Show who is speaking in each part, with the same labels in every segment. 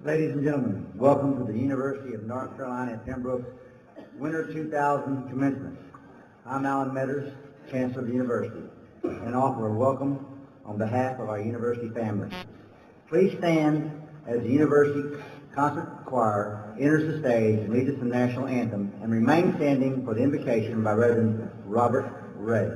Speaker 1: Ladies and gentlemen, welcome to the University of North Carolina at Pembroke's Winter 2000 Commencement. I'm Alan Metters, Chancellor of the University, and offer a welcome on behalf of our university family. Please stand as the University Concert Choir enters the stage and leads us in the national anthem, and remain standing for the invocation by Reverend Robert Ray.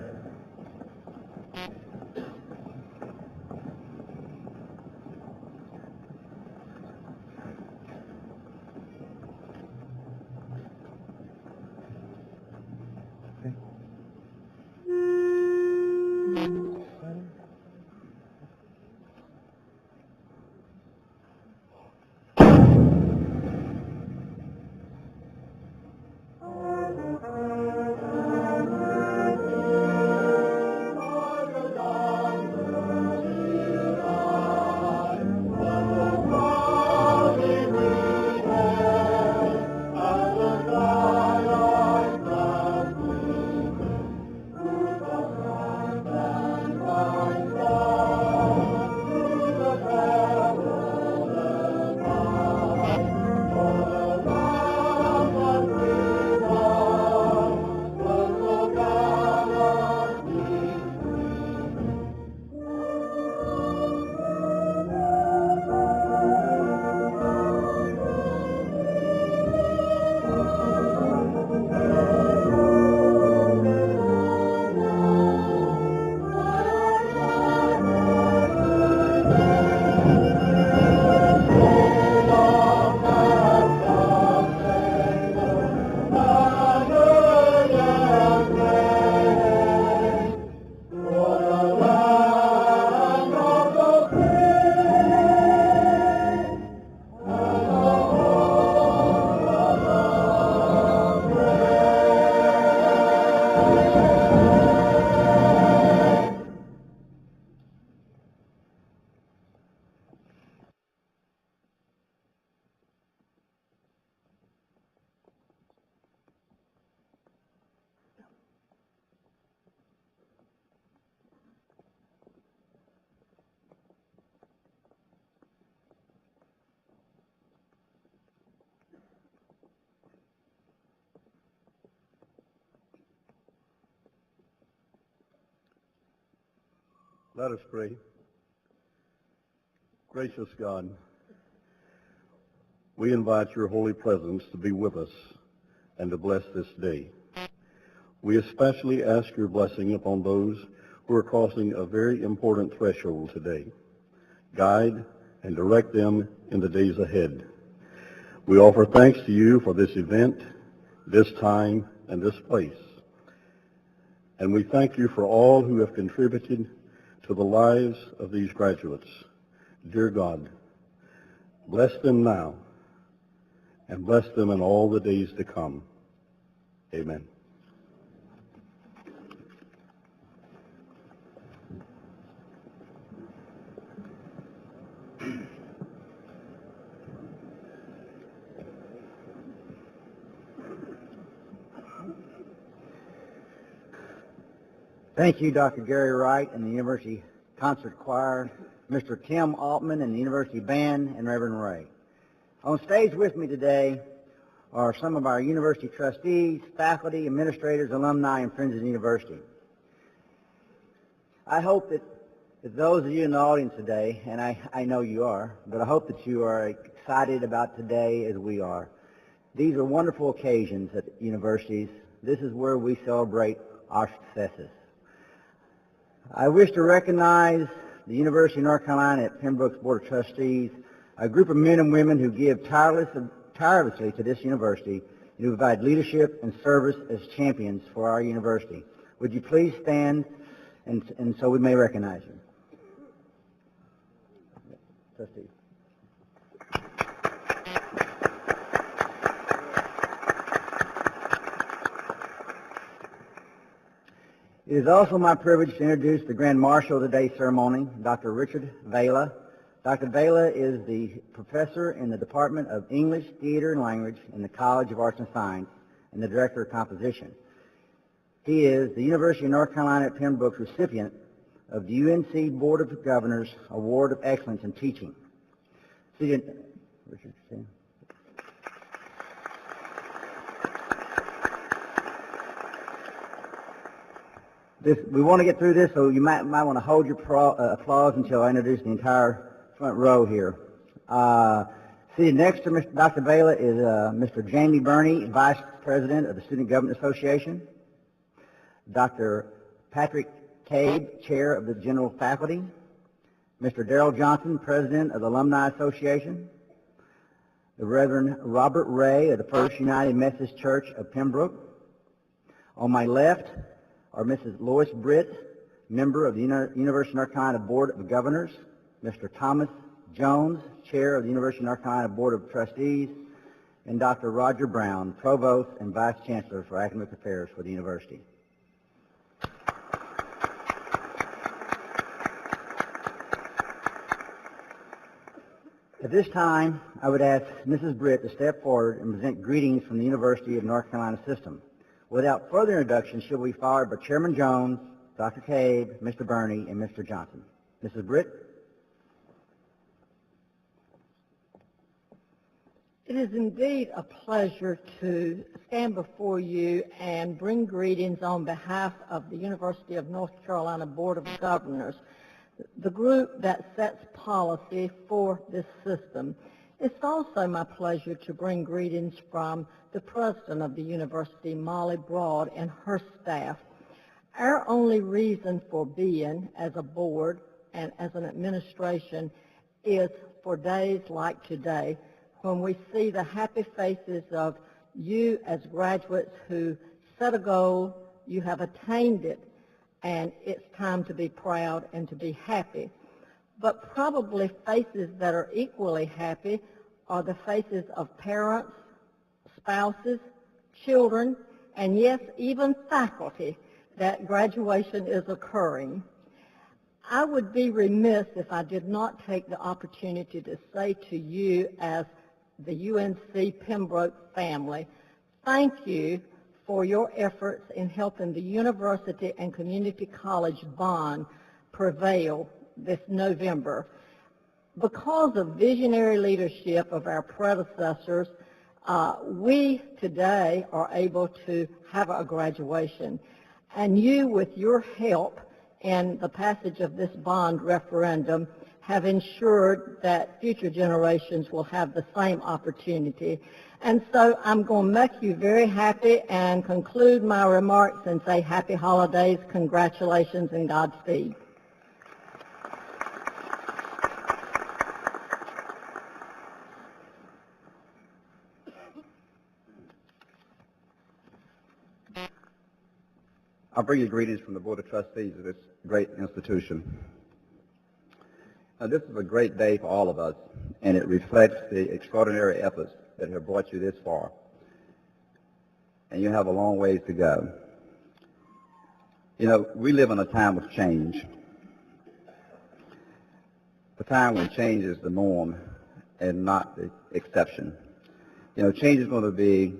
Speaker 2: Let us pray. Gracious God, we invite your holy presence to be with us and to bless this day. We especially ask your blessing upon those who are crossing a very important threshold today. Guide and direct them in the days ahead. We offer thanks to you for this event, this time, and this place. And we thank you for all who have contributed to the lives of these graduates. Dear God, bless them now and bless them in all the days to come. Amen.
Speaker 1: Thank you, Dr. Gary Wright and the University Concert Choir, Mr. Tim Altman and the University Band, and Reverend Ray. On stage with me today are some of our university trustees, faculty, administrators, alumni, and friends of the university. I hope that those of you in the audience today, and I know you are, but I hope that you are excited about today as we are. These are wonderful occasions at universities. This is where we celebrate our successes. I wish to recognize the University of North Carolina at Pembroke's Board of Trustees, a group of men and women who give tirelessly to this university and who provide leadership and service as champions for our university. Would you please stand and so we may recognize you. Trustees. It is also my privilege to introduce the Grand Marshal of today's ceremony, Dr. Richard Vela. Dr. Vela is the professor in the Department of English, Theater, and Language in the College of Arts and Science and the Director of Composition. He is the University of North Carolina at Pembroke's recipient of the UNC Board of Governors Award of Excellence in Teaching. Richard, stand. We want to get through this, so you might want to hold your applause until I introduce the entire front row here. Seated next to Dr. Bala is Mr. Jamie Burney, Vice President of the Student Government Association. Dr. Patrick Cabe, Chair of the General Faculty. Mr. Darrell Johnson, President of the Alumni Association. The Reverend Robert Ray of the First United Methodist Church of Pembroke. On my left are Mrs. Lois Britt, member of the University of North Carolina Board of Governors, Mr. Thomas Jones, Chair of the University of North Carolina Board of Trustees, and Dr. Roger Brown, Provost and Vice Chancellor for Academic Affairs for the University. At this time, I would ask Mrs. Britt to step forward and present greetings from the University of North Carolina System. Without further introduction, she'll be followed by Chairman Jones, Dr. Cabe, Mr. Burney, and Mr. Johnson. Mrs. Britt?
Speaker 3: It is indeed a pleasure to stand before you and bring greetings on behalf of the University of North Carolina Board of Governors, the group that sets policy for this system. It's also my pleasure to bring greetings from the president of the university, Molly Broad, and her staff. Our only reason for being as a board and as an administration is for days like today, when we see the happy faces of you as graduates who set a goal, you have attained it, and it's time to be proud and to be happy. But probably faces that are equally happy are the faces of parents, spouses, children, and yes, even faculty, that graduation is occurring. I would be remiss if I did not take the opportunity to say to you as the UNC Pembroke family, thank you for your efforts in helping the university and community college bond prevail this November. Because of visionary leadership of our predecessors, we today are able to have a graduation. And you, with your help in the passage of this bond referendum, have ensured that future generations will have the same opportunity. And so I'm going to make you very happy and conclude my remarks and say happy holidays, congratulations, and Godspeed.
Speaker 1: I'll bring you greetings from the Board of Trustees of this great institution. Now, this is a great day for all of us, and it reflects the extraordinary efforts that have brought you this far. And you have a long ways to go. You know, we live in a time of change, a time when change is the norm and not the exception. You know, change is going to be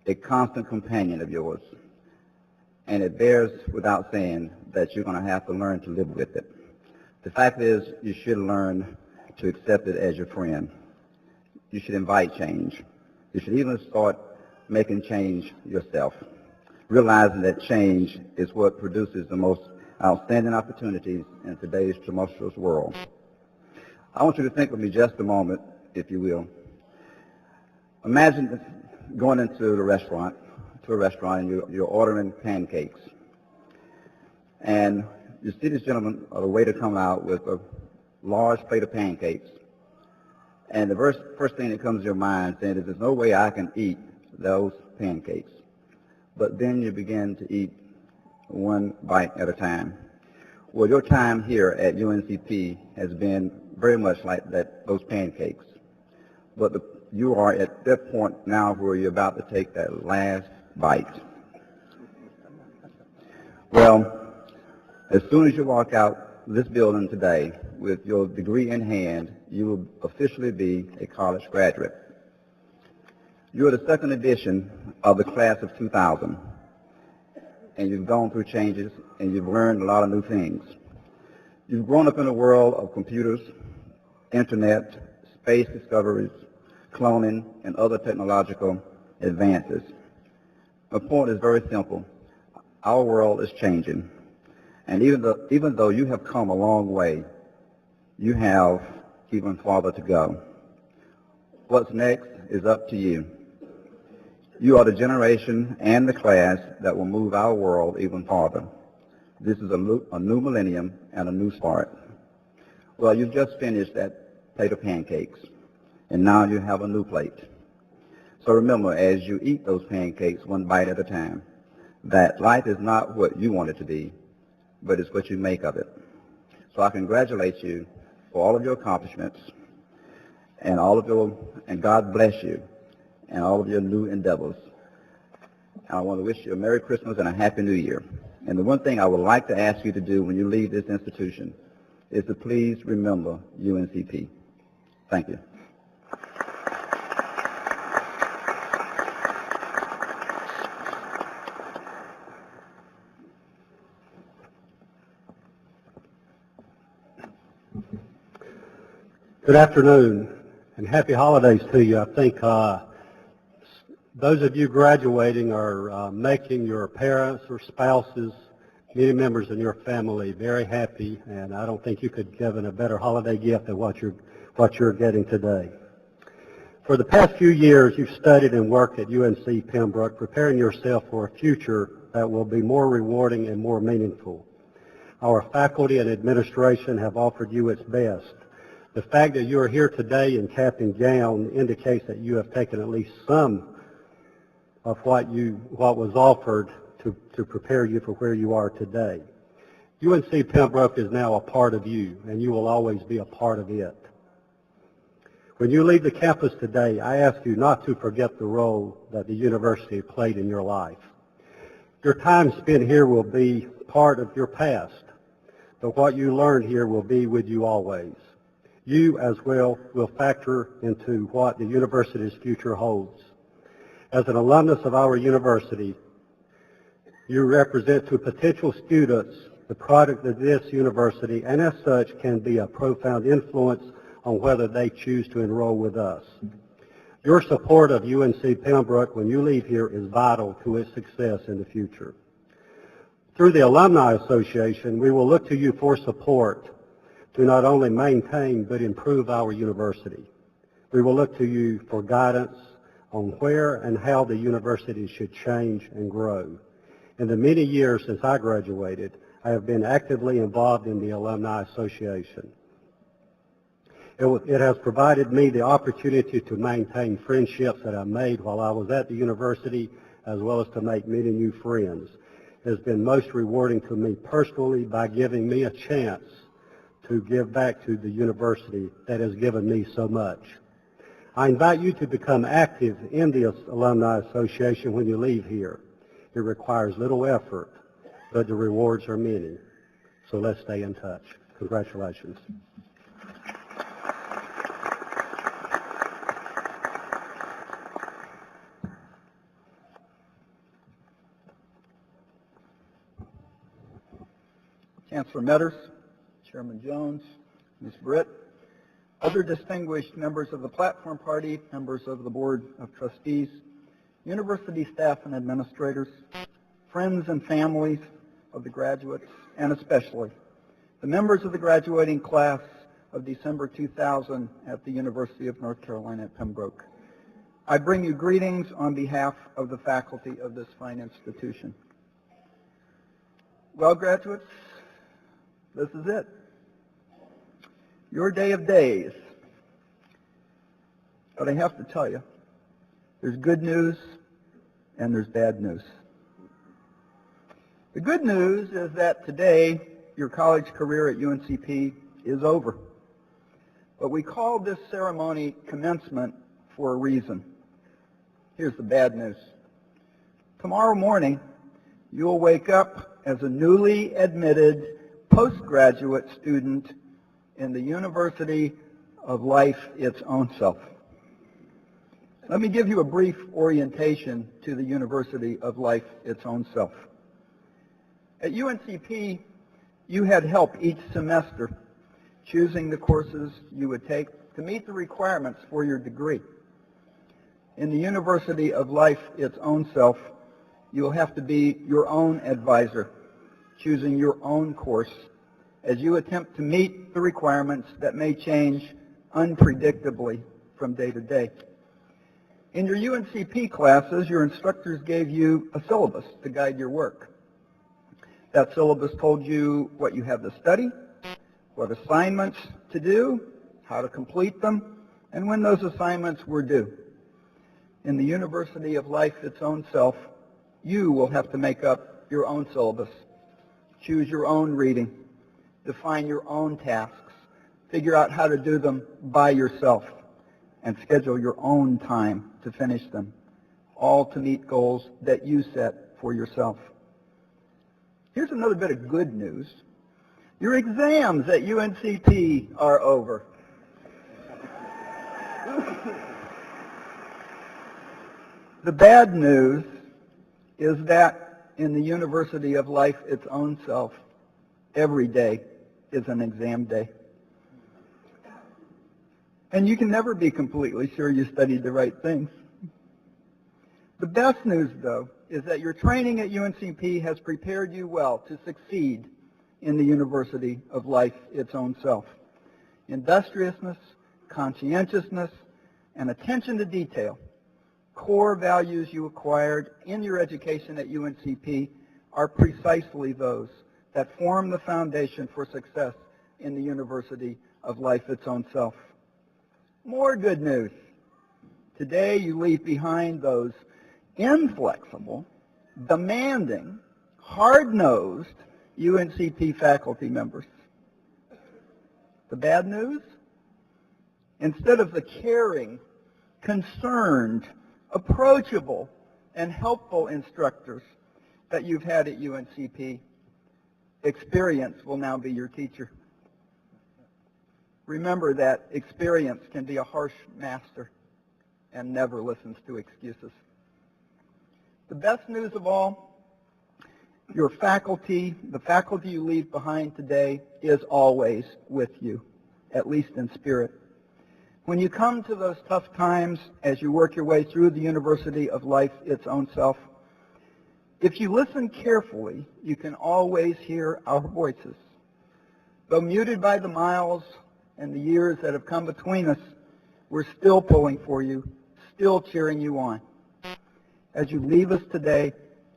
Speaker 1: a constant companion of yours. And it bears without saying that you're going to have to learn to live with it. The fact is, you should learn to accept it as your friend. You should invite change. You should even start making change yourself, realizing that change is what produces the most outstanding opportunities in today's tumultuous world. I want you to think with me just a moment, if you will. Imagine going into a restaurant and you're ordering pancakes. And you see this gentleman or the waiter come out with a large plate of pancakes. And the first thing that comes to your mind saying is, there's no way I can eat those pancakes. But then you begin to eat one bite at a time. Well, your time here at UNCP has been very much like those pancakes. But you are at that point now where you're about to take that last bite. Well, as soon as you walk out this building today with your degree in hand, you will officially be a college graduate. You are the second edition of the class of 2000, and you've gone through changes and you've learned a lot of new things. You've grown up in a world of computers, internet, space discoveries, cloning, and other technological advances. My point is very simple. Our world is changing. And even though you have come a long way, you have even farther to go. What's next is up to you. You are the generation and the class that will move our world even farther. This is a new millennium and a new start. Well, you've just finished that plate of pancakes, and now you have a new plate. So remember, as you eat those pancakes one bite at a time, that life is not what you want it to be, but it's what you make of it. So I congratulate you for all of your accomplishments and and God bless you and all of your new endeavors. And I want to wish you a Merry Christmas and a Happy New Year. And the one thing I would like to ask you to do when you leave this institution is to please remember UNCP. Thank you.
Speaker 4: Good afternoon and happy holidays to you. I think those of you graduating are making your parents or spouses, many members in your family very happy, and I don't think you could give a better holiday gift than what you're getting today. For the past few years, you've studied and worked at UNC Pembroke, preparing yourself for a future that will be more rewarding and more meaningful. Our faculty and administration have offered you its best. The fact that you are here today in cap and gown indicates that you have taken at least some of what was offered to prepare you for where you are today. UNC Pembroke is now a part of you, and you will always be a part of it. When you leave the campus today, I ask you not to forget the role that the university played in your life. Your time spent here will be part of your past, but what you learned here will be with you always. You, as well, will factor into what the university's future holds. As an alumnus of our university, you represent to potential students the product of this university, and as such can be a profound influence on whether they choose to enroll with us. Your support of UNC Pembroke when you leave here is vital to its success in the future. Through the Alumni Association, we will look to you for support to not only maintain but improve our university. We will look to you for guidance on where and how the university should change and grow. In the many years since I graduated, I have been actively involved in the Alumni Association. It has provided me the opportunity to maintain friendships that I made while I was at the university, as well as to make many new friends. It has been most rewarding to me personally by giving me a chance to give back to the university that has given me so much. I invite you to become active in the Alumni Association when you leave here. It requires little effort, but the rewards are many. So let's stay in touch. Congratulations.
Speaker 1: Chancellor Metters, Chairman Jones, Ms. Britt, other distinguished members of the platform party, members of the Board of Trustees, university staff and administrators, friends and families of the graduates, and especially the members of the graduating class of December 2000 at the University of North Carolina at Pembroke. I bring you greetings on behalf of the faculty of this fine institution. Well, graduates, this is it. Your day of days. But I have to tell you, there's good news and there's bad news. The good news is that today your college career at UNCP is over. But we call this ceremony commencement for a reason. Here's the bad news. Tomorrow morning, you'll wake up as a newly admitted postgraduate student in the University of Life, its own self. Let me give you a brief orientation to the University of Life, its own self. At UNCP, you had help each semester choosing the courses you would take
Speaker 5: to meet the requirements for your degree. In the University of Life, its own self, you will have to be your own advisor, choosing your own course as you attempt to meet the requirements that may change unpredictably from day to day. In your UNCP classes, your instructors gave you a syllabus to guide your work. That syllabus told you what you had to study, what assignments to do, how to complete them, and when those assignments were due. In the University of Life, its own self, you will have to make up your own syllabus, choose your own reading, define your own tasks, figure out how to do them by yourself, and schedule your own time to finish them, all to meet goals that you set for yourself. Here's another bit of good news. Your exams at UNCP are over. The bad news is that in the University of Life, its own self, every day is an exam day. And you can never be completely sure you studied the right things. The best news, though, is that your training at UNCP has prepared you well to succeed in the University of Life, its own self. Industriousness, conscientiousness, and attention to detail, core values you acquired in your education at UNCP, are precisely those that form the foundation for success in the University of Life, its own self. More good news. Today you leave behind those inflexible, demanding, hard-nosed UNCP faculty members. The bad news? Instead of the caring, concerned, approachable, and helpful instructors that you've had at UNCP, experience will now be your teacher. Remember that experience can be a harsh master and never listens to excuses. The best news of all, your faculty, the faculty you leave behind today, is always with you, at least in spirit. When you come to those tough times as you work your way through the University of Life, its own self, if you listen carefully, you can always hear our voices. Though muted by the miles and the years that have come between us, we're still pulling for you, still cheering you on. As you leave us today,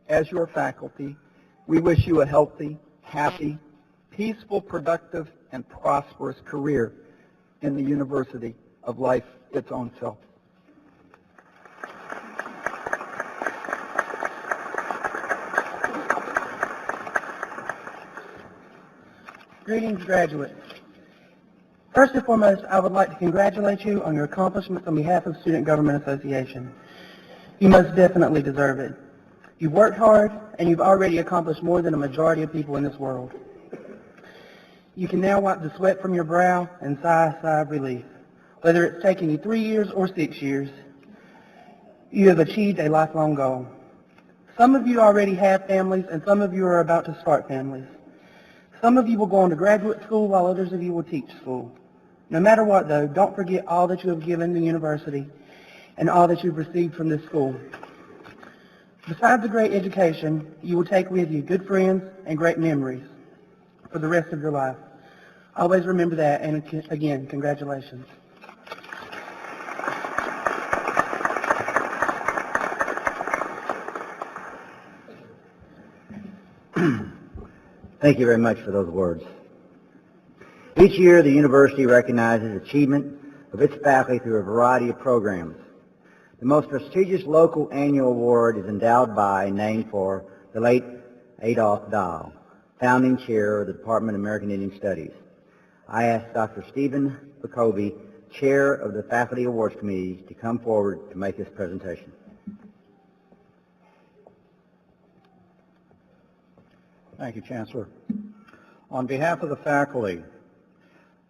Speaker 5: as your faculty, we wish you a healthy, happy, peaceful, productive, and prosperous career in the University of Life, its own self.
Speaker 6: Greetings, graduates. First and foremost, I would like to congratulate you on your accomplishments on behalf of Student Government Association. You most definitely deserve it. You've worked hard, and you've already accomplished more than a majority of people in this world. You can now wipe the sweat from your brow and sigh a sigh of relief. Whether it's taken you 3 years or 6 years, you have achieved a lifelong goal. Some of you already have families, and some of you are about to start families. Some of you will go on to graduate school, while others of you will teach school. No matter what, though, don't forget all that you have given the university and all that you've received from this school. Besides a great education, you will take with you good friends and great memories for the rest of your life. Always remember that, and again, congratulations.
Speaker 1: Thank you very much for those words. Each year, the university recognizes achievement of its faculty through a variety of programs. The most prestigious local annual award is endowed by and named for the late Adolph Dahl, founding chair of the Department of American Indian Studies. I ask Dr. Stephen Jacoby, chair of the Faculty Awards Committee, to come forward to make this presentation.
Speaker 7: Thank you, Chancellor. On behalf of the faculty,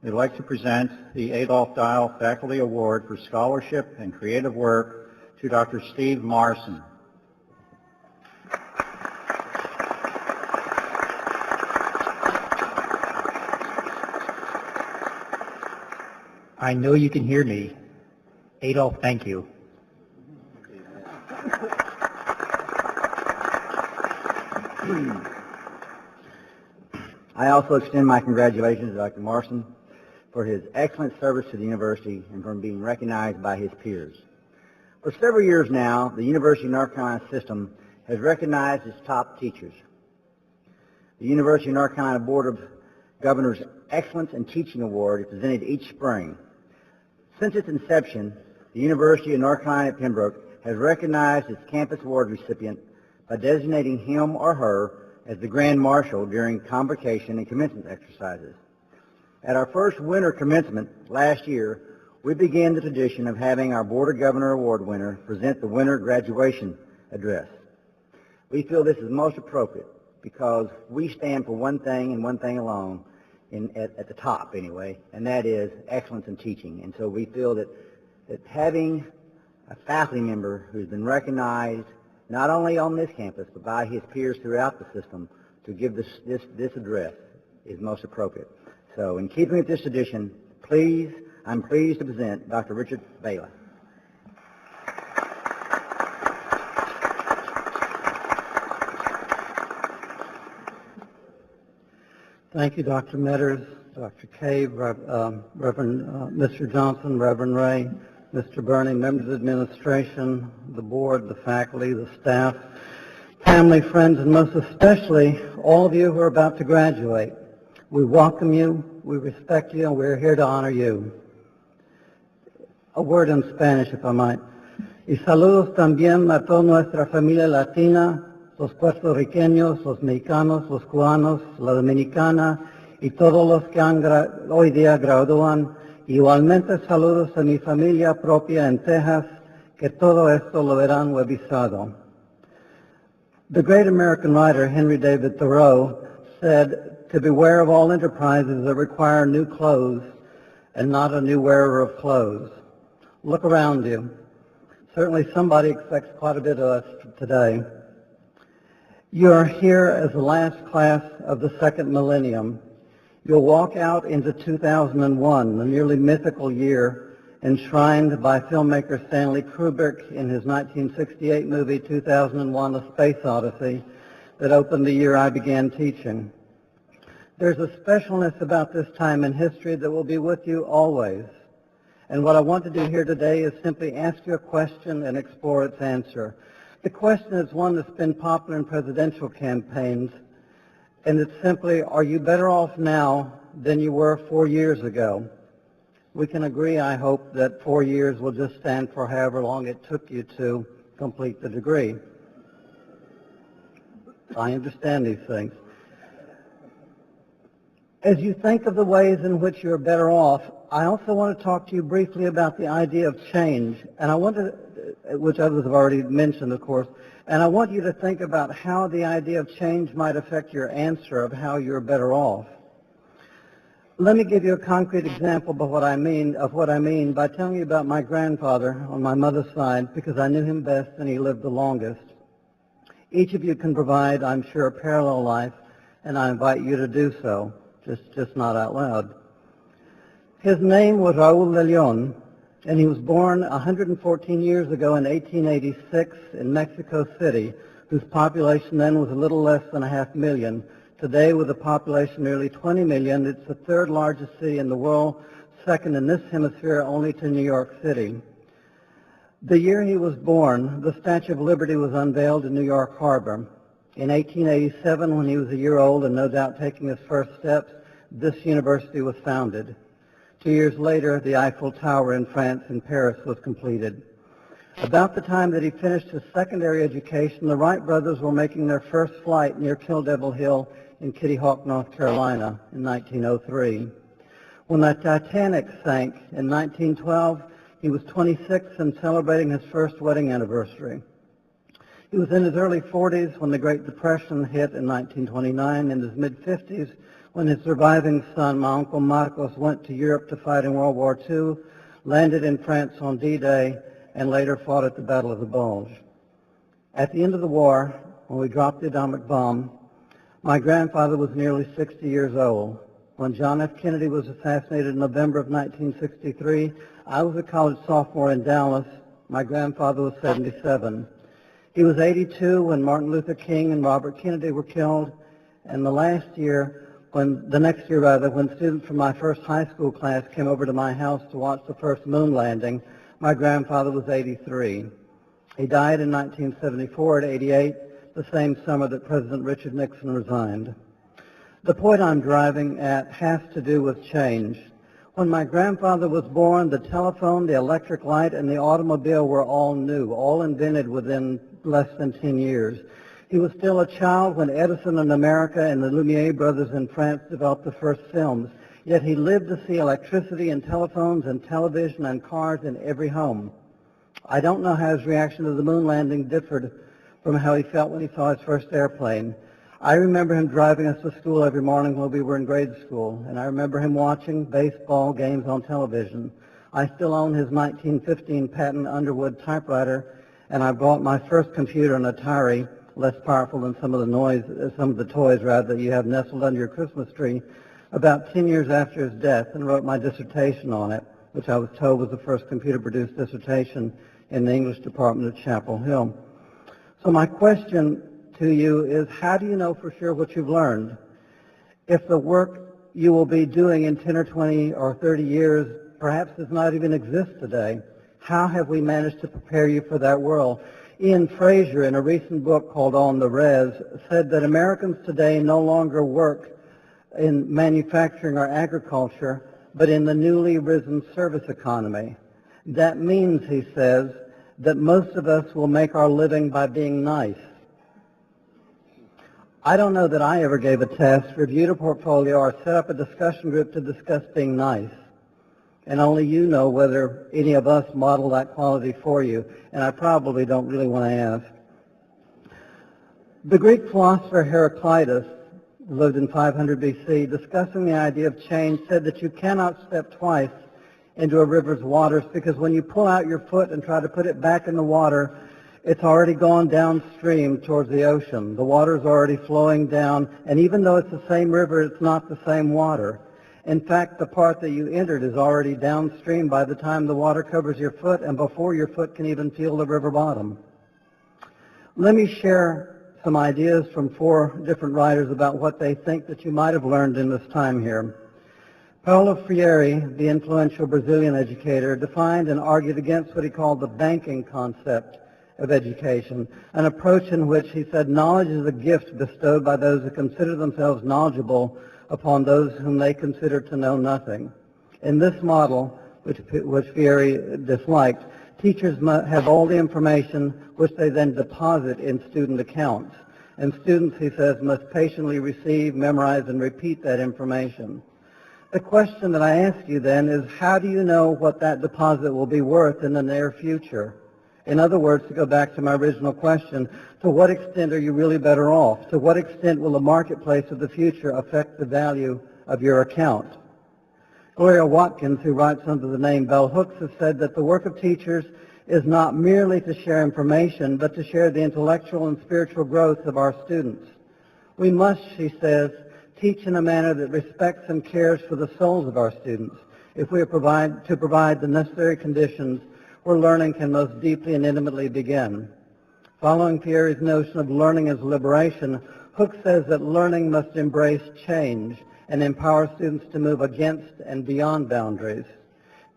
Speaker 7: we'd like to present the Adolph Dahl Faculty Award for Scholarship and Creative Work to Dr. Steve Marson. I know you can hear me. Adolf, thank you.
Speaker 1: I also extend my congratulations to Dr. Marson for his excellent service to the university and for being recognized by his peers. For several years now, the University of North Carolina system has recognized its top teachers. The University of North Carolina Board of Governors Excellence in Teaching Award is presented each spring. Since its inception, the University of North Carolina at Pembroke has recognized its campus award recipient by designating him or her as the Grand Marshal during convocation and commencement exercises. At our first winter commencement last year, we began the tradition of having our Board of Governor Award winner present the winter graduation address. We feel this is most appropriate because we stand for one thing and one thing alone, at the top anyway, and that is excellence in teaching. And so we feel that having a faculty member who's been recognized not only on this campus but by his peers throughout the system to give this address is most appropriate. So in keeping with this tradition, I'm pleased to present Dr. Richard Bailey.
Speaker 4: Thank you, Dr. Metters, Dr. Cave, Reverend Mr. Johnson, Reverend Ray, Mr. Burney, members of the administration, the board, the faculty, the staff, family, friends, and most especially all of you who are about to graduate. We welcome you, we respect you, and we're here to honor you. A word in Spanish, if I might. Y saludos también a toda nuestra familia latina, los puertorriqueños, los mexicanos, los cubanos, la dominicana y todos los que hoy día gradúan. Igualmente saludos a mi familia propia en Texas, que todo esto lo verán revisado. The great American writer Henry David Thoreau said to beware of all enterprises that require new clothes and not a new wearer of clothes. Look around you. Certainly somebody expects quite a bit of us today. You are here as the last class of the second millennium. You'll walk out into 2001, the nearly mythical year enshrined by filmmaker Stanley Kubrick in his 1968 movie 2001: A Space Odyssey that opened the year I began teaching. There's a specialness about this time in history that will be with you always. And what I want to do here today is simply ask you a question and explore its answer. The question is one that's been popular in presidential campaigns, and it's simply, are you better off now than you were 4 years ago? We can agree, I hope, that 4 years will just stand for however long it took you to complete the degree. I understand these things. As you think of the ways in which you're better off, I also want to talk to you briefly about the idea of change, and I want to, which others have already mentioned, of course, and I want you to think about how the idea of change might affect your answer of how you're better off. Let me give you a concrete example of what I mean by telling you about my grandfather on my mother's side, because I knew him best and he lived the longest. Each of you can provide, I'm sure, a parallel life, and I invite you to do so, just not out loud. His name was Raúl de León, and he was born 114 years ago in 1886 in Mexico City, whose population then was a little less than 500,000. Today, with a population nearly 20 million, it's the third largest city in the world, second in this hemisphere only to New York City. The year he was born, the Statue of Liberty was unveiled in New York Harbor. In 1887, when he was a year old and no doubt taking his first steps, this university was founded. 2 years later, the Eiffel Tower in France in Paris was completed. About the time that he finished his secondary education, the Wright brothers were making their first flight near Kill Devil Hill in Kitty Hawk, North Carolina in 1903. When the Titanic sank in 1912, he was 26 and celebrating his first wedding anniversary. He was in his early 40s when the Great Depression hit in 1929, in his mid-50s when his surviving son, my Uncle Marcos, went to Europe to fight in World War II, landed in France on D-Day, and later fought at the Battle of the Bulge. At the end of the war, when we dropped the atomic bomb, my grandfather was nearly 60 years old.
Speaker 1: When John F. Kennedy was assassinated in November of 1963, I was a college sophomore in Dallas. My grandfather was 77. He was 82 when Martin Luther King and Robert Kennedy were killed. And the next year, when students from my first high school class came over to my house to watch the first moon landing, my grandfather was 83. He died in 1974 at 88, the same summer that President Richard Nixon resigned. The point I'm driving at has to do with change. When my grandfather was born, the telephone, the electric light, and the automobile were all new, all invented within less than 10 years. He was still a child when Edison in America and the Lumiere brothers in France developed the first films. Yet he lived to see electricity and telephones and television and cars in every home. I don't know how his reaction to the moon landing differed from how he felt when he saw his first airplane. I remember him driving us to school every morning when we were in grade school, and I remember him watching baseball games on television. I still own his 1915 patent Underwood typewriter, and I bought my first computer, an Atari, less powerful than some of the toys that you have nestled under your Christmas tree, about 10 years after his death, and wrote my dissertation on it, which I was told was the first computer-produced dissertation in the English department at Chapel Hill. So my question to you is, how do you know for sure what you've learned? If the work you will be doing in 10 or 20 or 30 years perhaps does not even exist today, how have we managed to prepare you for that world? Ian Fraser, in a recent book called On the Res, said that Americans today no longer work in manufacturing or agriculture, but in the newly risen service economy. That means, he says, that most of us will make our living by being nice. I don't know that I ever gave a test, reviewed a portfolio, or set up a discussion group to discuss being nice. And only you know whether any of us model that quality for you, and I probably don't really want to ask. The Greek philosopher Heraclitus, who lived in 500 BC, discussing the idea of change, said that you cannot step twice into a river's waters because when you pull out your foot and try to put it back in the water, it's already gone downstream towards the ocean. The water's already flowing down, and even though it's the same river, it's not the same water. In fact, the part that you entered is already downstream by the time the water covers your foot and before your foot can even feel the river bottom. Let me share some ideas from 4 different writers about what they think that you might have learned in this time here. Paulo Freire, the influential Brazilian educator, defined and argued against what he called the banking concept of education, an approach in which he said knowledge is a gift bestowed by those who consider themselves knowledgeable upon those whom they consider to know nothing. In this model, which Freire disliked, teachers must have all the information which they then deposit in student accounts. And students, he says, must patiently receive, memorize, and repeat that information. The question that I ask you then is, how do you know what that deposit will be worth in the near future? In other words, to go back to my original question, to what extent are you really better off? To what extent will the marketplace of the future affect the value of your account? Gloria Watkins, who writes under the name Bell Hooks, has said that the work of teachers is not merely to share information, but to share the intellectual and spiritual growth of our students. We must, she says, teach in a manner that respects and cares for the souls of our students if we are to provide the necessary conditions where learning can most deeply and intimately begin. Following Freire's notion of learning as liberation, Hooks says that learning must embrace change and empower students to move against and beyond boundaries.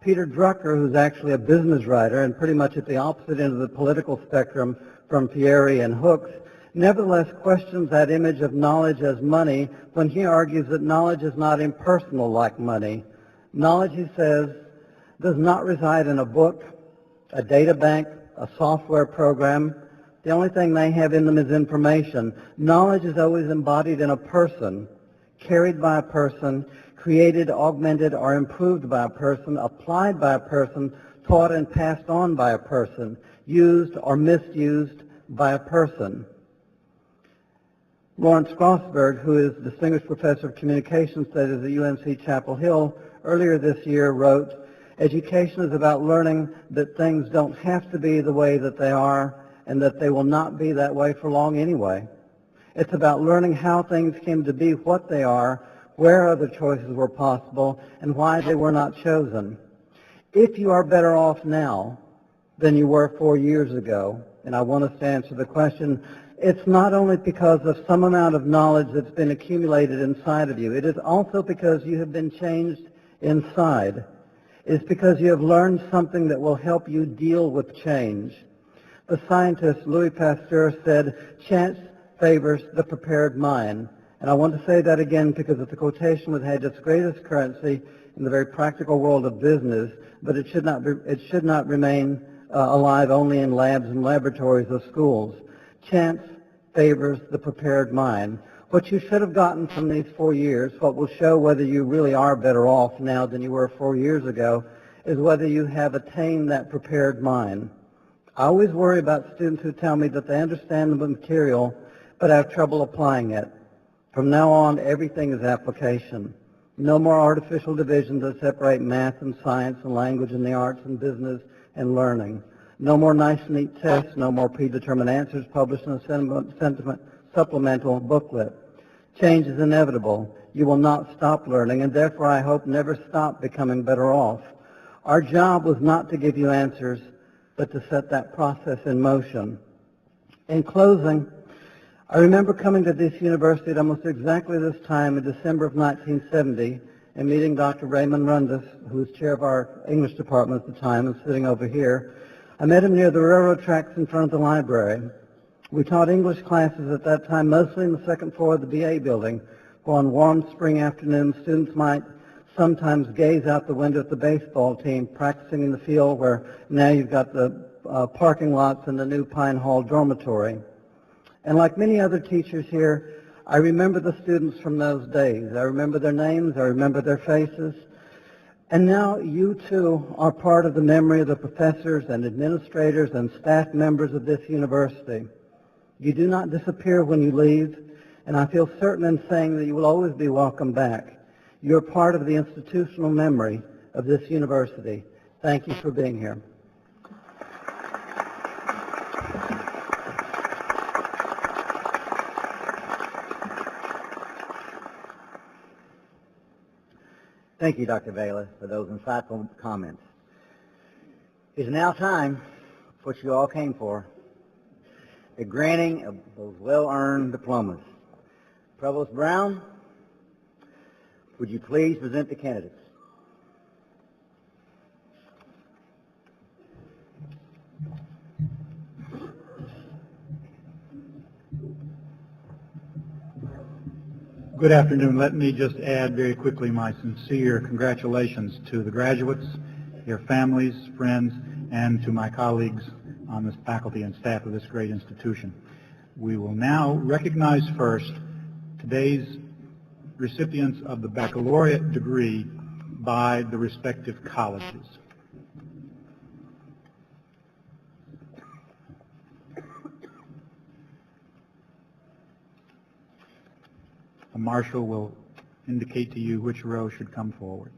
Speaker 1: Peter Drucker, who's actually a business writer and pretty much at the opposite end of the political spectrum from Freire and Hooks, nevertheless questions that image of knowledge as money when he argues that knowledge is not impersonal like money. Knowledge, he says, does not reside in a book, a data bank, a software program. The only thing they have in them is information. Knowledge is always embodied in a person, carried by a person, created, augmented, or improved by a person, applied by a person, taught and passed on by a person, used or misused by a person. Lawrence Grossberg, who is Distinguished Professor of Communication Studies at UNC Chapel Hill, earlier this year wrote, "Education is about learning that things don't have to be the way that they are and that they will not be that way for long anyway. It's about learning how things came to be what they are where other choices were possible, and why they were not chosen. If you are better off now than you were 4 years ago, and I want us to answer the question, it's not only because of some amount of knowledge that's been accumulated inside of you. It is also because you have been changed inside. It's because you have learned something that will help you deal with change. The scientist Louis Pasteur said, "Chance favors the prepared mind." And I want to say that again because it's a quotation that had its greatest currency in the very practical world of business, but it should not remain alive only in labs and laboratories of schools. Chance favors the prepared mind. What you should have gotten from these 4 years, what will show whether you really are better off now than you were 4 years ago, is whether you have attained that prepared mind. I always worry about students who tell me that they understand the material but have trouble applying it. From now on, everything is application. No more artificial divisions that separate math and science and language and the arts and business and learning. No more nice, neat tests. No more predetermined answers published in a supplemental booklet. Change is inevitable. You will not stop learning, and therefore I hope never stop becoming better off. Our job was not to give you answers, but to set that process in motion. In closing, I remember coming to this university at almost exactly this time in December of 1970 and meeting Dr. Raymond Rundis, who was chair of our English department at the time and sitting over here. I met him near the railroad tracks in front of the library. We taught English classes at that time mostly in the second floor of the BA building, where on warm spring afternoons students might sometimes gaze out the window at the baseball team practicing in the field where now you've got the parking lots and the new Pine Hall dormitory. And like many other teachers here, I remember the students from those days. I remember their names, I remember their faces. And now you too are part of the memory of the professors and administrators and staff members of this university. You do not disappear when you leave, and I feel certain in saying that you will always be welcome back. You're part of the institutional memory of this university. Thank you for being here. Thank you, Dr. Vela, for those insightful comments. It is now time for what you all came for, the granting of those well-earned diplomas. Provost Brown, would you please present the candidates?
Speaker 7: Good afternoon. Let me just add very quickly my sincere congratulations to the graduates, their families, friends, and to my colleagues on the faculty and staff of this great institution. We will now recognize first today's recipients of the baccalaureate degree by the respective colleges. A marshal will indicate to you which row should come forward.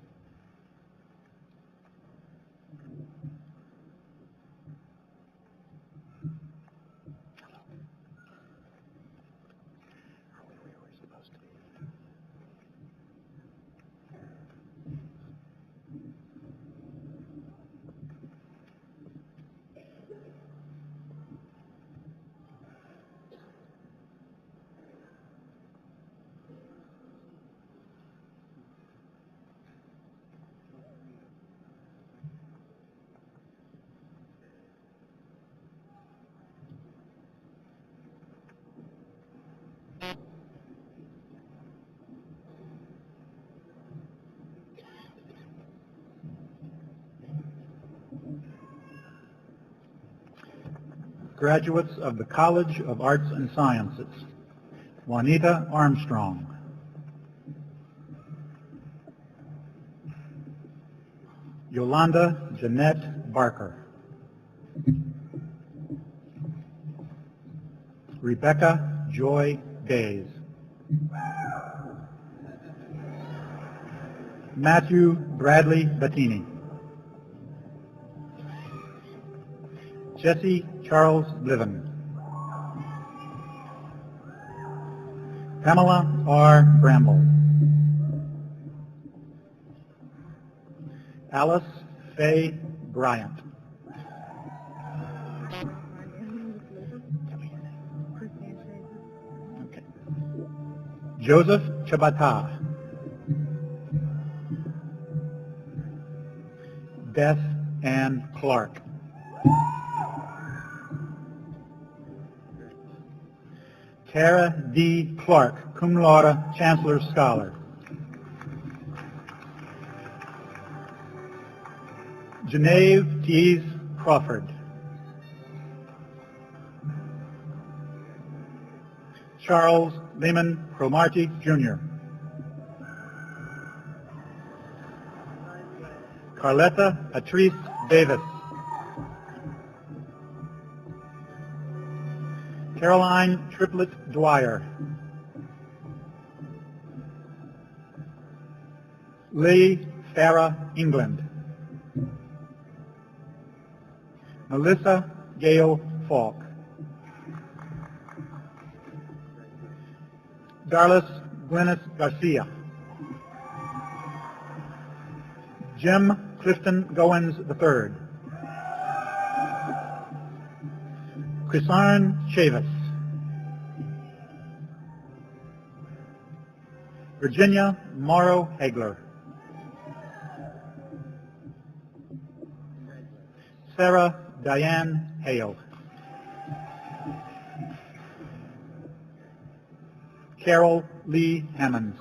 Speaker 7: Graduates of the College of Arts and Sciences, Juanita Armstrong. Yolanda Jeanette Barker. Rebecca Joy Days. Matthew Bradley Bettini. Jesse Charles Bliven. Pamela R. Bramble. Alice Faye Bryant. Okay. Joseph Chabata. Beth Ann Clark. Tara D. Clark, cum laude, Chancellor's Scholar. Geneve Tees Crawford. Charles Lehman Cromartie, Jr. Carletta Patrice Davis. Caroline Triplett Dwyer. Lee Farah England. Melissa Gale Falk. Darlis Glennis Garcia. Jim Clifton Goins III. Chrisarn Chavis. Virginia Morrow Hagler. Sarah Diane Hale. Carol Lee Hammonds.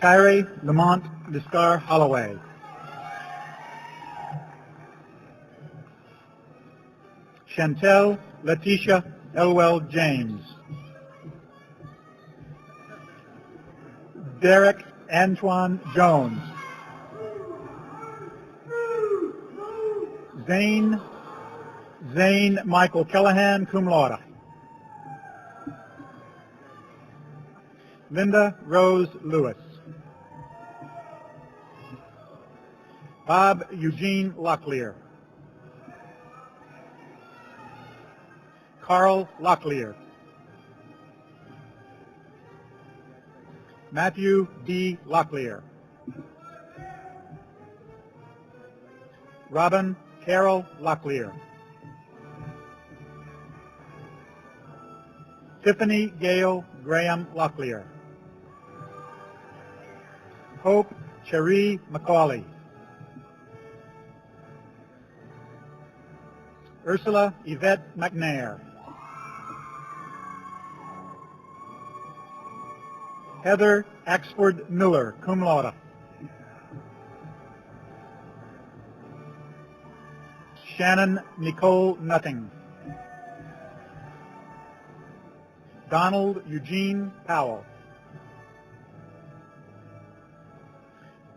Speaker 7: Tyree Lamont Discar Holloway. Chantel Letitia Elwell James. Derek Antoine Jones. Zane Michael Callahan, cum laude. Linda Rose Lewis. Bob Eugene Locklear. Carl Locklear. Matthew D. Locklear. Robin Carol Locklear. Tiffany Gale Graham Locklear. Hope Cherie McCauley. Ursula Yvette McNair. Heather Axford Miller, cum laude. Shannon Nicole Nutting. Donald Eugene Powell.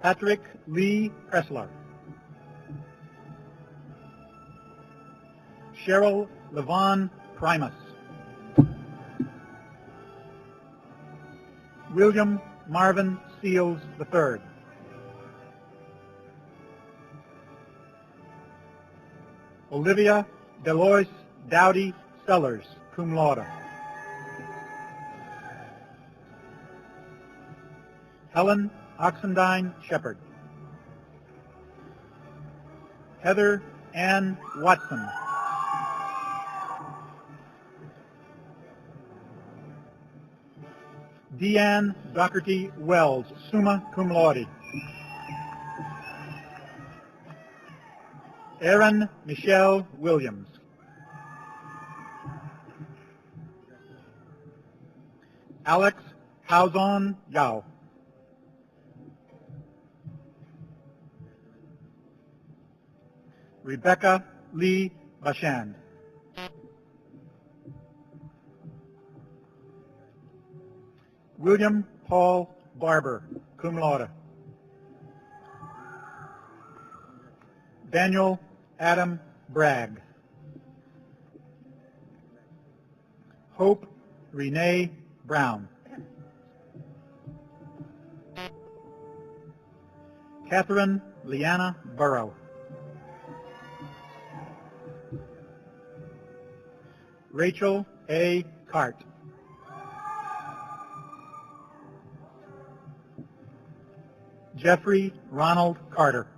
Speaker 7: Patrick Lee Pressler. Cheryl Levon Primus. William Marvin Seals III. Olivia Delois Dowdy Sellers, cum laude. Helen Oxendine Shepard. Heather Ann Watson. Deanne Doherty Wells, summa cum laude. Erin Michelle Williams. Alex Hauzon Yao. Rebecca Lee Bashand. William Paul Barber, cum laude. Daniel Adam Bragg. Hope Renee Brown. Catherine Leanna Burrow. Rachel A. Cart. Jeffrey Ronald Carter.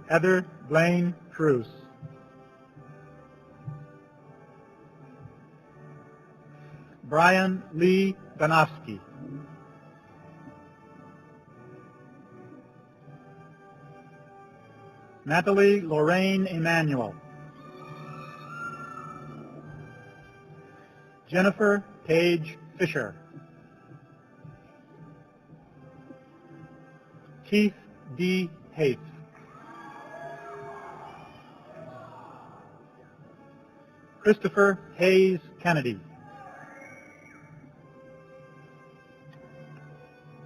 Speaker 7: Heather Blaine Cruz. Brian Lee Danofsky. Natalie Lorraine Emanuel. Jennifer Paige Fisher. Keith D. Haith. Christopher Hayes Kennedy.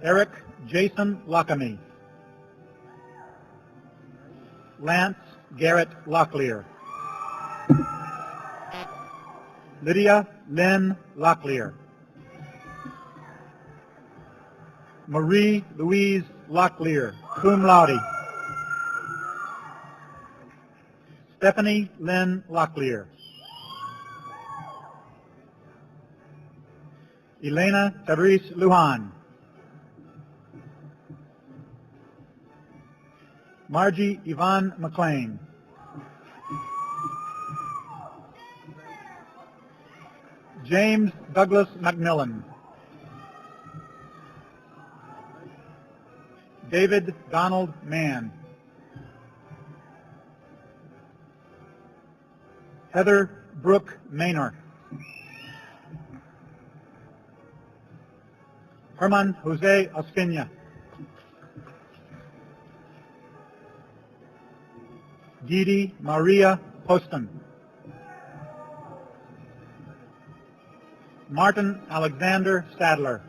Speaker 7: Eric Jason Lockamy. Lance Garrett Locklear. Lydia Lynn Locklear. Marie Louise Locklear, cum laude. Stephanie Lynn Locklear. Elena Tabrice Lujan. Margie Yvonne McLean. James Douglas McMillan. David Donald Mann. Heather Brooke Maynor. Herman Jose Ospina. Didi Maria Poston. Martin Alexander Sadler.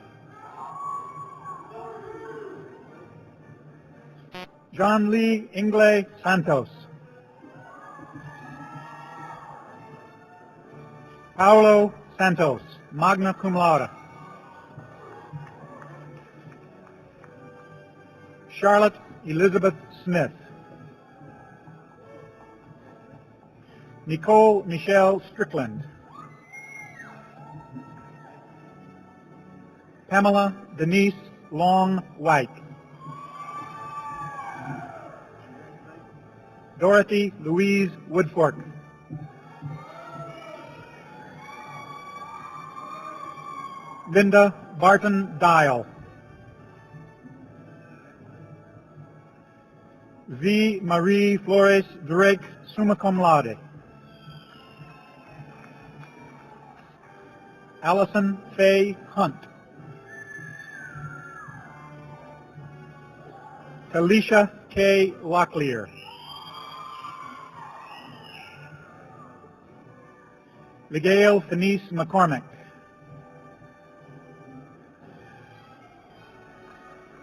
Speaker 7: John Lee Ingle Santos. Paulo Santos, magna cum laude. Charlotte Elizabeth Smith. Nicole Michelle Strickland. Pamela Denise Long White. Dorothy Louise Woodfork. Linda Barton Dial. V. Marie Flores Drake, summa cum laude. Allison Faye Hunt. Talisha K. Locklear. Miguel Denise McCormick.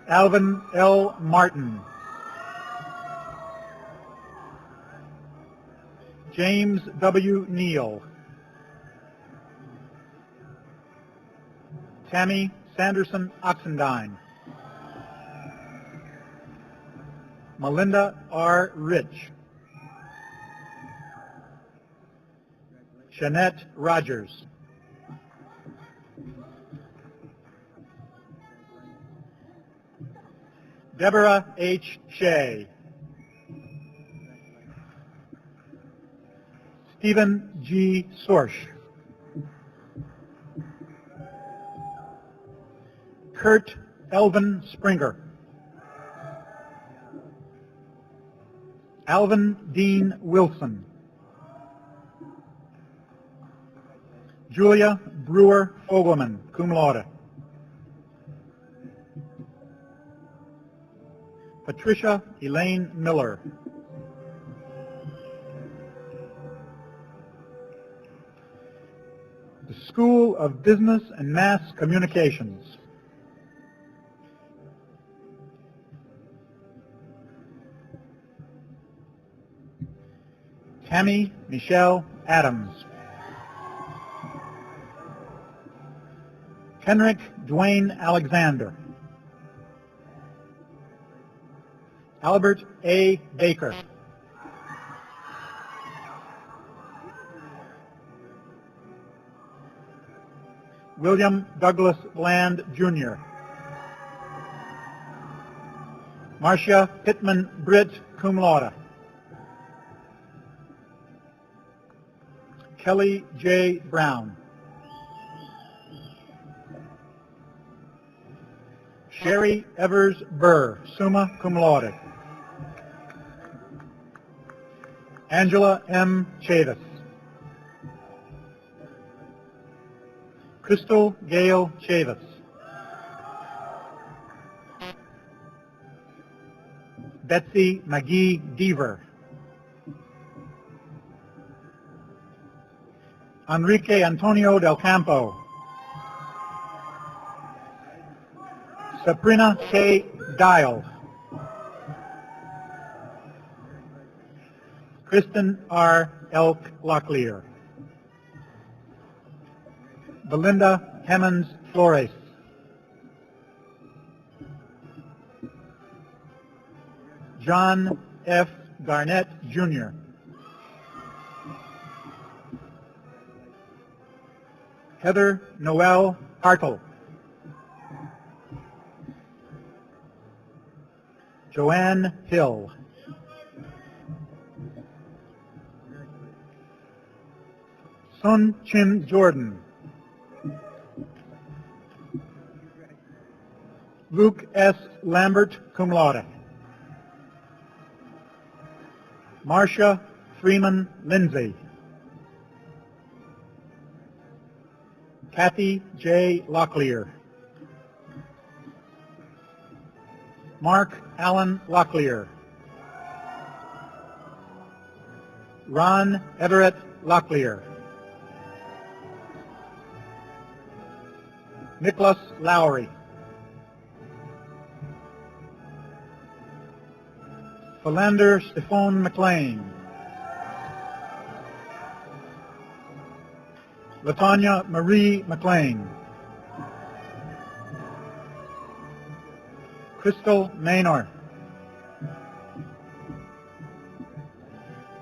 Speaker 7: Alvin L. Martin. James W. Neal. Tammy Sanderson Oxendine. Melinda R. Rich. Shanette Rogers. Deborah H. Shea. Stephen G. Sorsch. Kurt Elvin Springer. Alvin Dean Wilson. Julia Brewer Fogelman, cum laude. Patricia Elaine Miller. The School of Business and Mass Communications. Tammy Michelle Adams. Henrik Dwayne Alexander. Albert A. Baker. William Douglas Bland, Jr. Marcia Pittman Britt, cum laude. Kelly J. Brown. Sherry Evers Burr, summa cum laude. Angela M. Chavis. Crystal Gail Chavis. Betsy McGee Deaver. Enrique Antonio Del Campo. Sabrina K. Dial. Kristen R. Elk Locklear. Belinda Hemmons Flores. John F. Garnett, Jr. Heather Noel Hartle. Joanne Hill. Sun Chin Jordan. Luke S. Lambert, cum laude. Marcia Freeman Lindsay. Kathy J. Locklear. Mark Allen Locklear. Ron Everett Locklear. Nicholas Lowry. Philander Stephone McLean. Latanya Marie McLean. Crystal Maynor.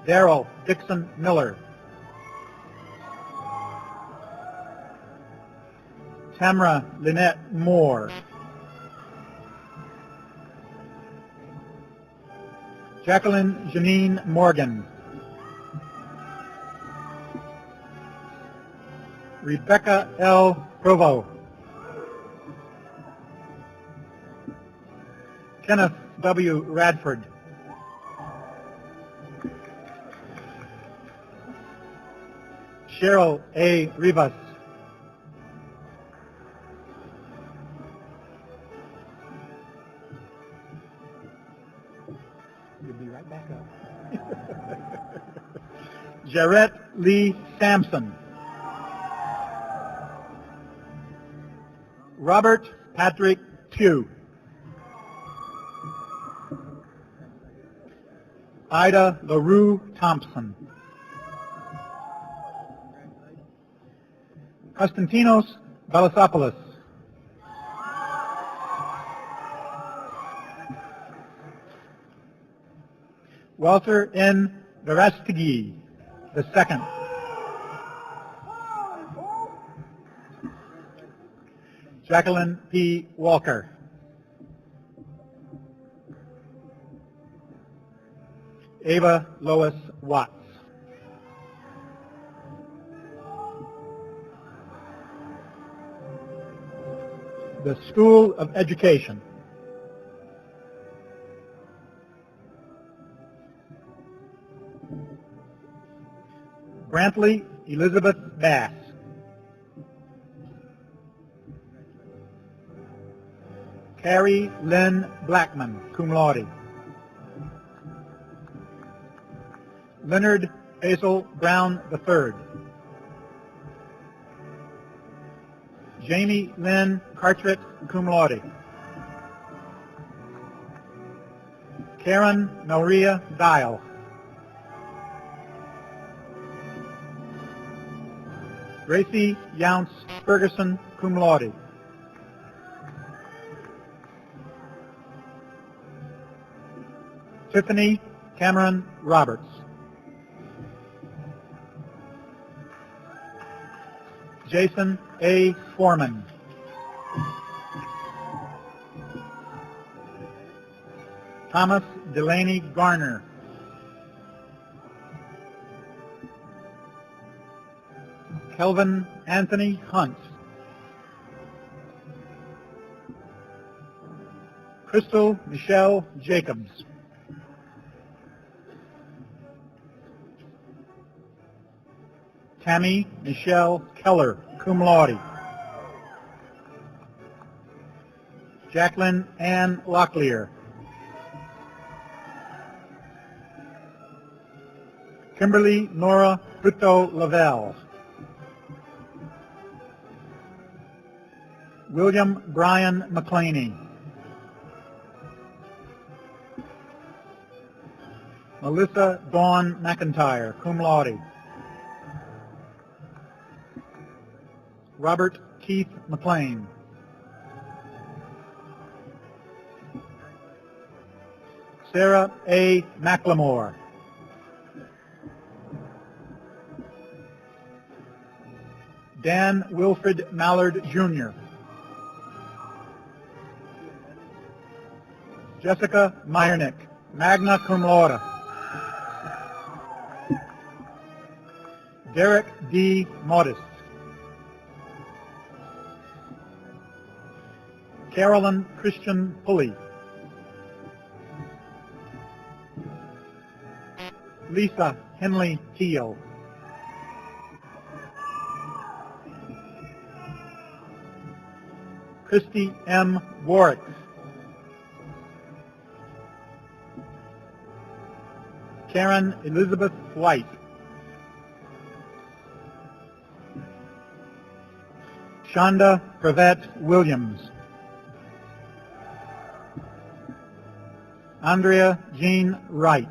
Speaker 7: Daryl Dixon Miller. Tamara Lynette Moore. Jacqueline Janine Morgan. Rebecca L. Provo. Kenneth W. Radford. Cheryl A. Rivas. You'll be right back up. Jarrett Lee Sampson. Robert Patrick Pugh. Ida LaRue Thompson. Konstantinos Balasopoulos. Walter N. Verastegui II. Jacqueline P. Walker. Ava Lois Watts. The School of Education. Brantley Elizabeth Bass. Carrie Lynn Blackman, cum laude. Leonard Basil Brown III. Jamie Lynn Cartwright, cum laude. Karen Maria Dial. Gracie Younce Ferguson, cum laude. Tiffany Cameron Roberts.
Speaker 8: Jason A. Foreman. Thomas Delaney Garner. Kelvin Anthony Hunt. Crystal Michelle Jacobs. Tammy Michelle Keller, cum laude. Jacqueline Ann Locklear. Kimberly Nora Brito Lavelle. William Brian McClaney. Melissa Dawn McIntyre, cum laude. Robert Keith McLean. Sarah A. McLemore. Dan Wilfred Mallard, Jr. Jessica Meyernick, magna cum laude. Derek D. Modis. Carolyn Christian Pulley. Lisa Henley Teal. Christy M. Warwick. Karen Elizabeth White. Shonda Pravette Williams. Andrea Jean Wright.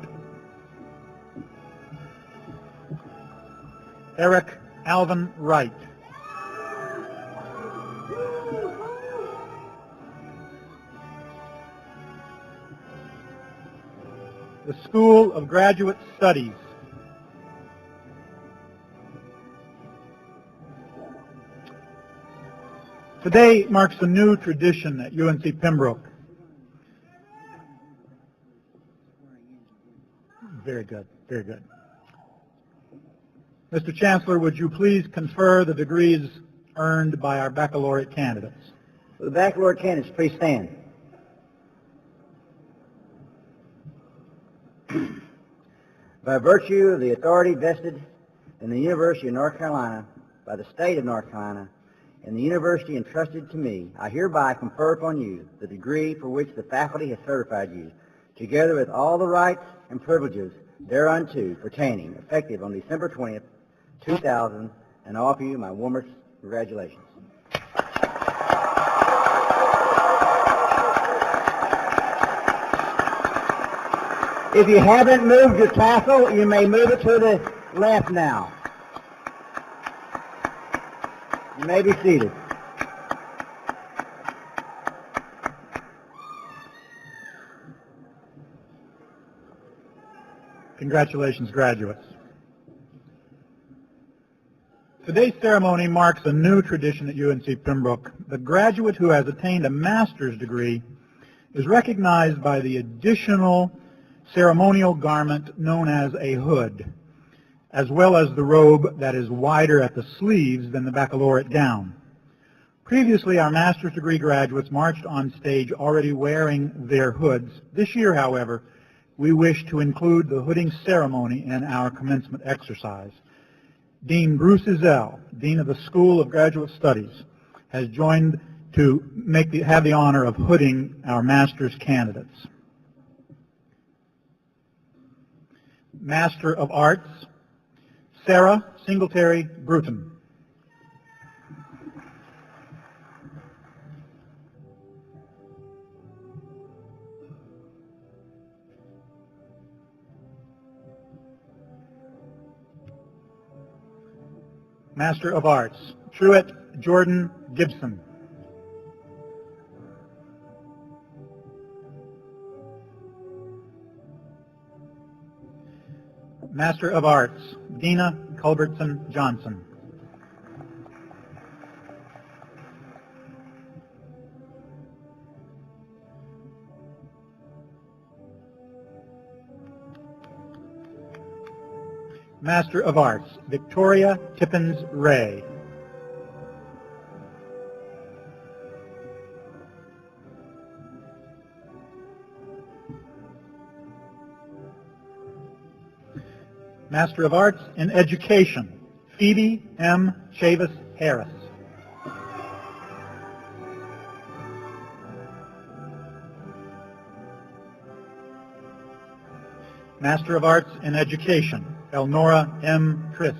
Speaker 8: Eric Alvin Wright. The School of Graduate Studies. Today marks a new tradition at UNC Pembroke. Very good, very good. Mr. Chancellor, would you please confer the degrees earned by our baccalaureate candidates?
Speaker 1: Will the baccalaureate candidates please stand? By virtue of the authority vested in the University of North Carolina, by the State of North Carolina, and the University entrusted to me, I hereby confer upon you the degree for which the faculty has certified you, together with all the rights and privileges thereunto pertaining, effective on December 20th, 2000, and offer you my warmest congratulations. If you haven't moved your tassel, you may move it to the left now. You may be seated.
Speaker 8: Congratulations, graduates. Today's ceremony marks a new tradition at UNC Pembroke. The graduate who has attained a master's degree is recognized by the additional ceremonial garment known as a hood, as well as the robe that is wider at the sleeves than the baccalaureate gown. Previously, our master's degree graduates marched on stage already wearing their hoods. This year, however, we wish to include the hooding ceremony in our commencement exercise. Dean Bruce Ezell, Dean of the School of Graduate Studies, has joined to have the honor of hooding our master's candidates. Master of Arts, Sarah Singletary Bruton. Master of Arts, Truett Jordan Gibson. Master of Arts, Dina Culbertson Johnson. Master of Arts, Victoria Tippins Ray. Master of Arts in Education, Phoebe M. Chavis Harris. Master of Arts in Education, Elnora M. Trist.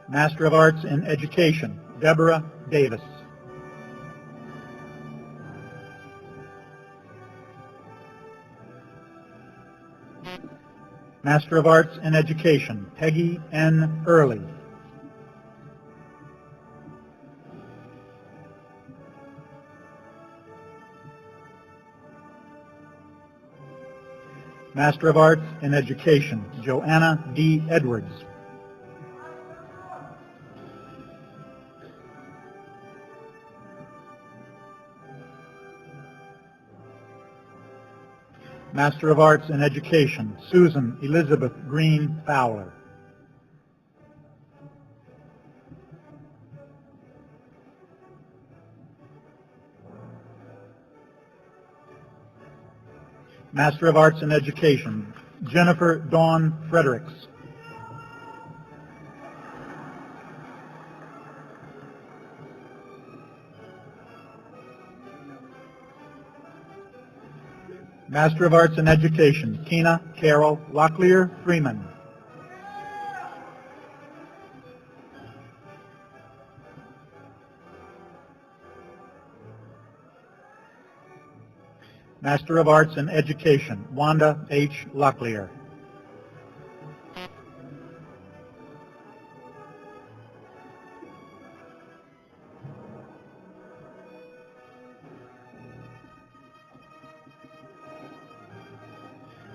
Speaker 8: Master of Arts in Education, Deborah Davis. Master of Arts in Education, Peggy N. Early. Master of Arts in Education, Joanna D. Edwards. Master of Arts in Education, Susan Elizabeth Green Fowler. Master of Arts in Education, Jennifer Dawn Fredericks. Master of Arts in Education, Tina Carol Locklear Freeman. Master of Arts in Education, Wanda H. Locklear.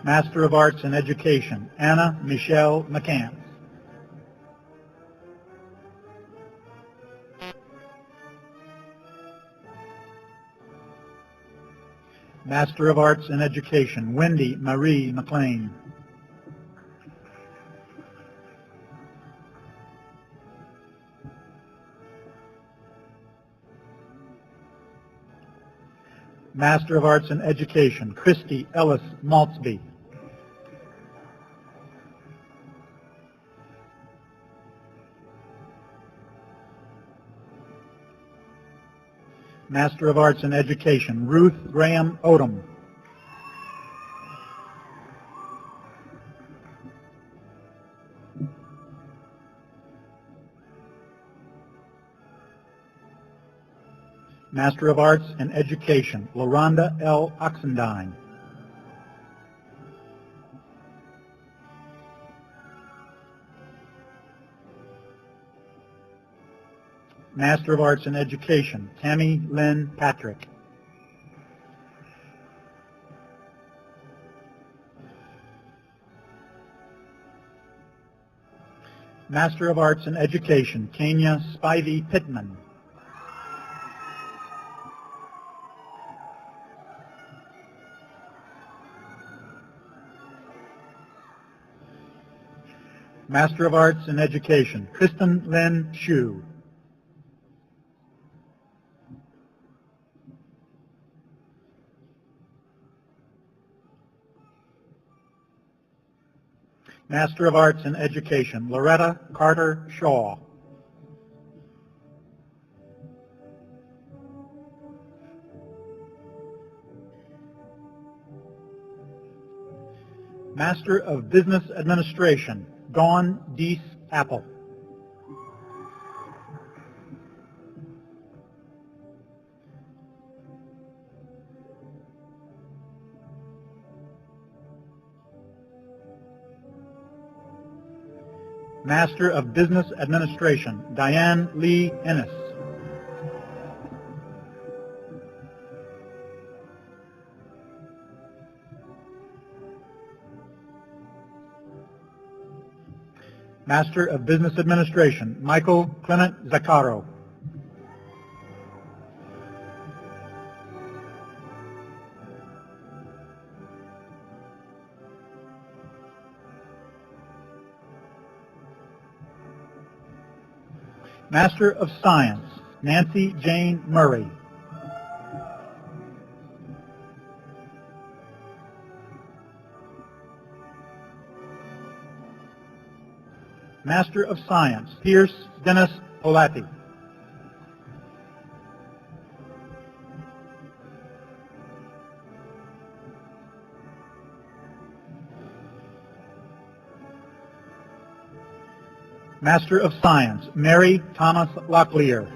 Speaker 8: Master of Arts in Education, Anna Michelle McCants. Master of Arts in Education, Wendy Marie McLean. Master of Arts in Education, Christy Ellis Maltzby. Master of Arts in Education, Ruth Graham Odom. Master of Arts in Education, LaRonda L. Oxendine. Master of Arts in Education, Tammy Lynn Patrick. Master of Arts in Education, Tanya Spivey Pittman. Master of Arts in Education, Kristen Lynn Shue. Master of Arts in Education, Loretta Carter Shaw. Master of Business Administration, Dawn Deese Apple. Master of Business Administration, Diane Lee Ennis. Master of Business Administration, Michael Clement Zaccaro. Master of Science, Nancy Jane Murray. Master of Science, Pierce Dennis Polatti. Master of Science, Mary Thomas Locklear.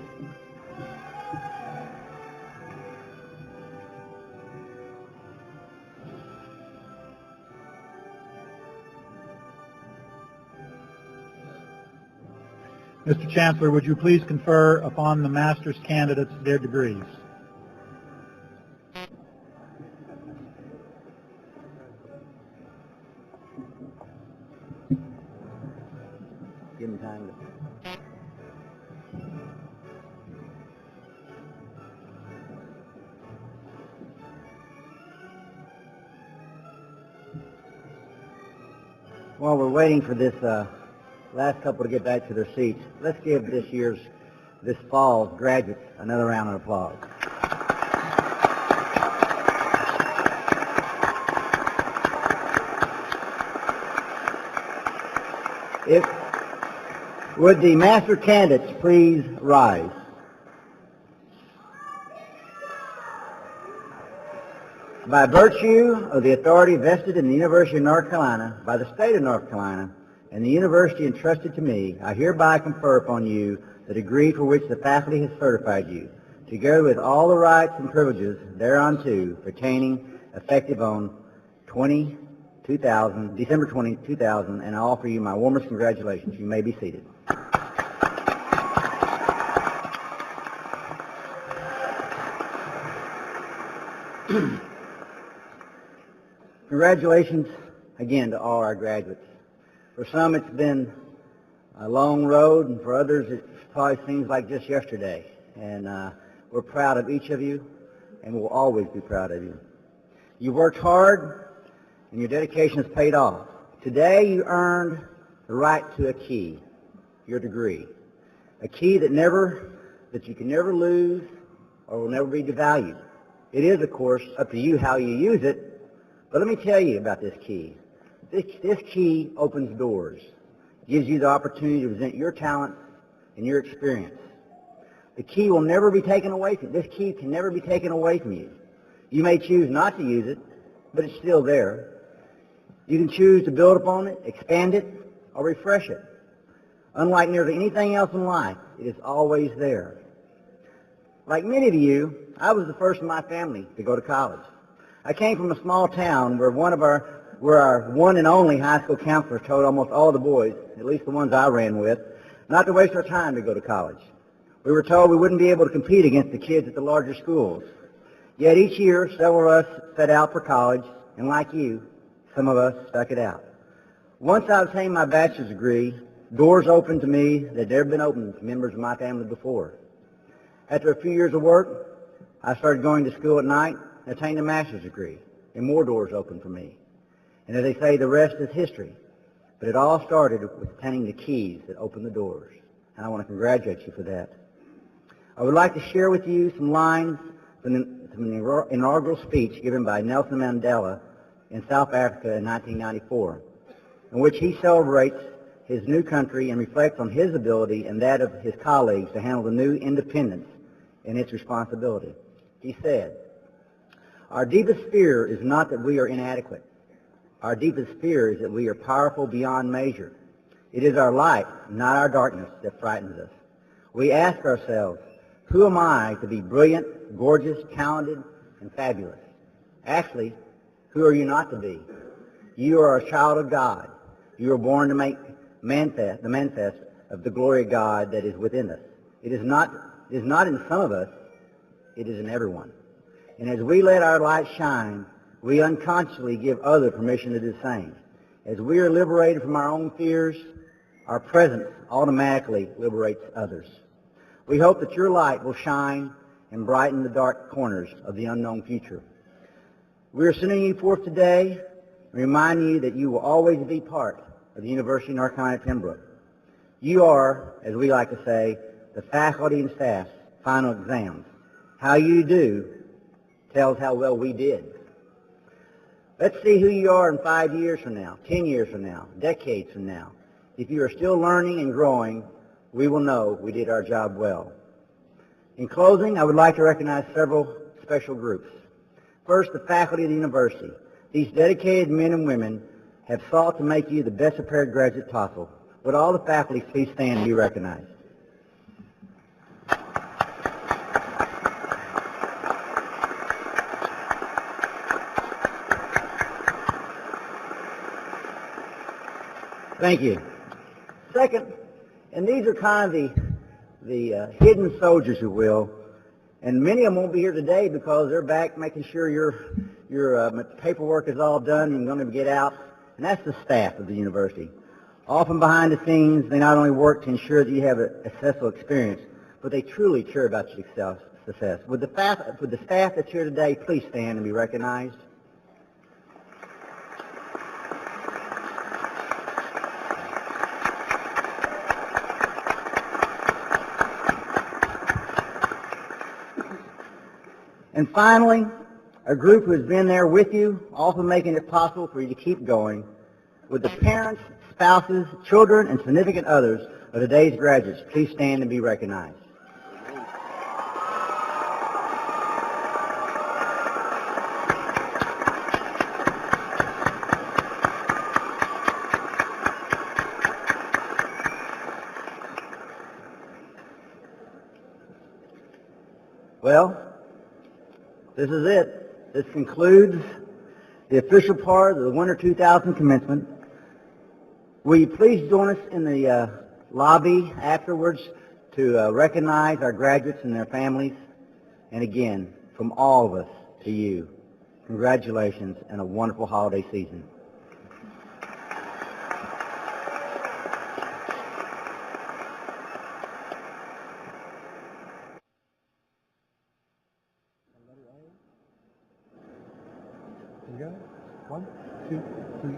Speaker 8: Mr. Chancellor, would you please confer upon the master's candidates their degrees?
Speaker 1: Give them time to... While we're waiting for this last couple to get back to their seats, let's give this fall's graduates another round of applause. Would the master candidates please rise? By virtue of the authority vested in the University of North Carolina, by the state of North Carolina, and the university entrusted to me, I hereby confer upon you the degree for which the faculty has certified you, together with all the rights and privileges thereunto pertaining, effective on December 20, 2000, and I offer you my warmest congratulations. You may be seated. Congratulations again to all our graduates. For some it's been a long road, and for others it probably seems like just yesterday. And we're proud of each of you, and we'll always be proud of you. You worked hard, and your dedication has paid off. Today you earned the right to a key, your degree. A key that you can never lose or will never be devalued. It is, of course, up to you how you use it, but let me tell you about this key. This key opens doors, gives you the opportunity to present your talent and your experience. The key will never be taken away from you. This key can never be taken away from you. You may choose not to use it, but it's still there. You can choose to build upon it, expand it, or refresh it. Unlike nearly anything else in life, it is always there. Like many of you, I was the first in my family to go to college. I came from a small town where our one and only high school counselor told almost all the boys, at least the ones I ran with, not to waste our time to go to college. We were told we wouldn't be able to compete against the kids at the larger schools. Yet each year, several of us set out for college, and like you, some of us stuck it out. Once I obtained my bachelor's degree, doors opened to me that had never been opened to members of my family before. After a few years of work, I started going to school at night and attained a master's degree, and more doors opened for me. And as they say, the rest is history. But it all started with obtaining the keys that opened the doors, and I want to congratulate you for that. I would like to share with you some lines from the inaugural speech given by Nelson Mandela in South Africa in 1994, in which he celebrates his new country and reflects on his ability and that of his colleagues to handle the new independence and its responsibility. He said, "Our deepest fear is not that we are inadequate. Our deepest fear is that we are powerful beyond measure. It is our light, not our darkness, that frightens us. We ask ourselves, who am I to be brilliant, gorgeous, talented, and fabulous? Actually, who are you not to be? You are a child of God. You are born to make the manifest of the glory of God that is within us. It is not in some of us, it is in everyone. And as we let our light shine, we unconsciously give others permission to do the same. As we are liberated from our own fears, our presence automatically liberates others. We hope that your light will shine and brighten the dark corners of the unknown future. We are sending you forth today and reminding you that you will always be part of the University of North Carolina at Pembroke. You are, as we like to say, the faculty and staff's final exams. How you do tells how well we did. Let's see who you are in 5 years from now, 10 years from now, decades from now. If you are still learning and growing, we will know we did our job well. In closing, I would like to recognize several special groups. First, the faculty of the university. These dedicated men and women have sought to make you the best prepared graduate possible. Would all the faculty please stand and be recognized? Thank you. Second, and these are kind of the hidden soldiers, if you will, and many of them won't be here today because they're back making sure your paperwork is all done and you're going to get out, and that's the staff of the university. Often behind the scenes, they not only work to ensure that you have a successful experience, but they truly care about your success. Would the staff that's here today please stand and be recognized? And finally, a group who has been there with you, often making it possible for you to keep going, with the parents, spouses, children, and significant others of today's graduates. Please stand and be recognized. Well, this is it. This concludes the official part of the Winter 2000 commencement. Will you please join us in the lobby afterwards to recognize our graduates and their families? And again, from all of us to you, congratulations and a wonderful holiday season.
Speaker 4: You got it? 1, 2, 3.